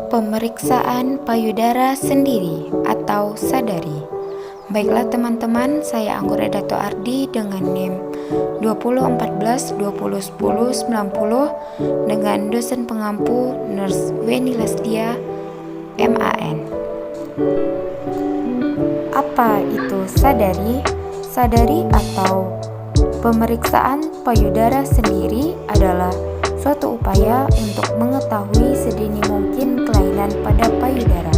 Pemeriksaan payudara sendiri atau sadari. Baiklah teman-teman, saya Anggora Dato Ardi dengan NIM 2014-2010-90 dengan dosen pengampu Nurse Weni Lasdia, MAN. Apa itu sadari? Sadari atau pemeriksaan payudara sendiri adalah suatu upaya untuk mengetahui sedini mungkin kelainan pada payudara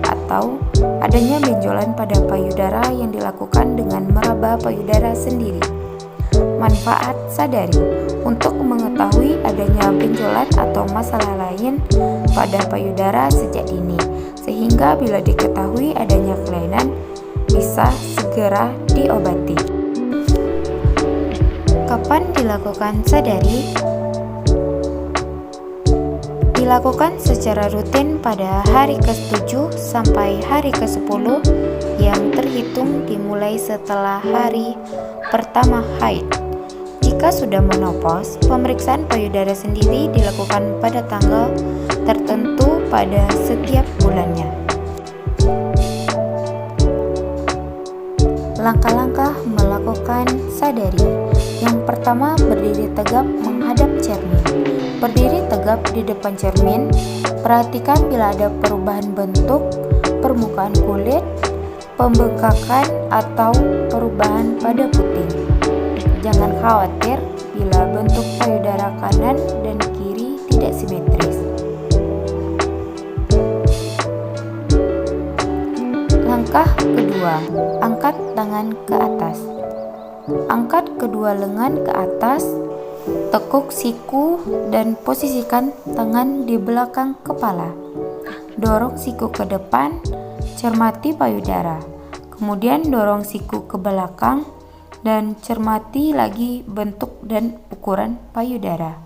atau adanya benjolan pada payudara yang dilakukan dengan meraba payudara sendiri. Manfaat sadari untuk mengetahui adanya benjolan atau masalah lain pada payudara sejak dini, sehingga bila diketahui adanya kelainan bisa segera diobati. Kapan dilakukan sadari? Dilakukan secara rutin pada hari ke-7 sampai hari ke-10 yang terhitung dimulai setelah hari pertama haid. Jika sudah menopause, pemeriksaan payudara sendiri dilakukan pada tanggal tertentu pada setiap bulannya. Langkah-langkah melakukan sadari. Yang pertama, berdiri tegap menghadap cermin. Berdiri tegap di depan cermin, perhatikan bila ada perubahan bentuk permukaan kulit, pembengkakan atau perubahan pada puting. Jangan khawatir bila bentuk payudara kanan dan kiri tidak simetris. Langkah kedua, angkat tangan ke atas. Angkat kedua lengan ke atas, tekuk siku dan posisikan tangan di belakang kepala. Dorong siku ke depan, cermati payudara. Kemudian dorong siku ke belakang dan cermati lagi bentuk dan ukuran payudara.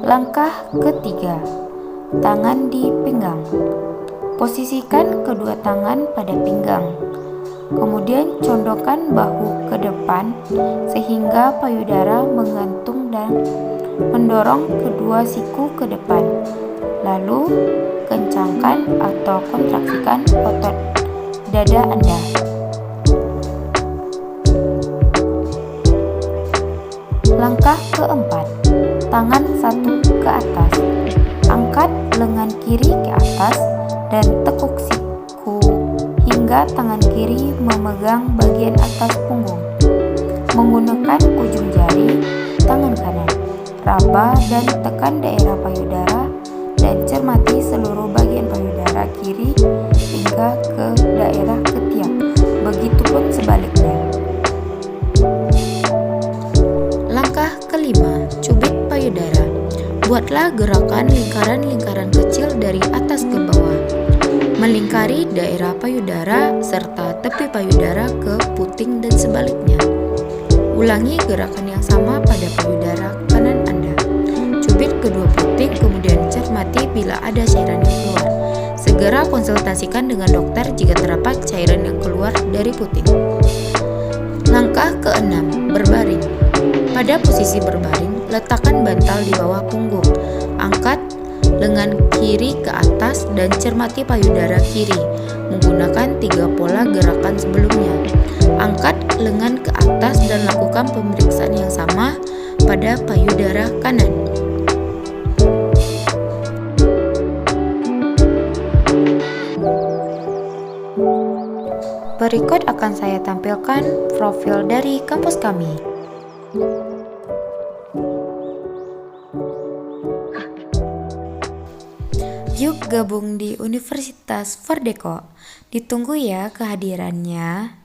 Langkah ketiga, tangan di pinggang. Posisikan kedua tangan pada pinggang. Kemudian condongkan bahu ke depan sehingga payudara menggantung dan mendorong kedua siku ke depan. Lalu kencangkan atau kontraksikan otot dada Anda. Langkah keempat, tangan satu ke atas. Angkat lengan kiri ke atas dan tekuk siku hingga tangan kiri memegang bagian atas punggung. Menggunakan ujung jari tangan kanan, raba dan tekan daerah payudara dan cermati seluruh bagian payudara kiri hingga ke daerah ketiak. Begitupun sebaliknya. Langkah kelima, cubit payudara. Buatlah gerakan lingkaran-lingkaran kecil dari atas ke bawah, melingkari daerah payudara serta tepi payudara ke puting dan sebaliknya. Ulangi gerakan yang sama pada payudara kanan Anda. Cubit kedua puting, kemudian cermati bila ada cairan yang keluar. Segera konsultasikan dengan dokter jika terdapat cairan yang keluar dari puting. Langkah keenam, berbaring. Pada posisi berbaring, letakkan bantal di bawah punggung. Angkat lengan kiri ke atas dan cermati payudara kiri menggunakan 3 pola gerakan sebelumnya. Angkat lengan ke atas dan lakukan pemeriksaan yang sama pada payudara kanan. Berikut akan saya tampilkan profil dari kampus kami. Yuk gabung di Universitas Verdeko. Ditunggu ya kehadirannya.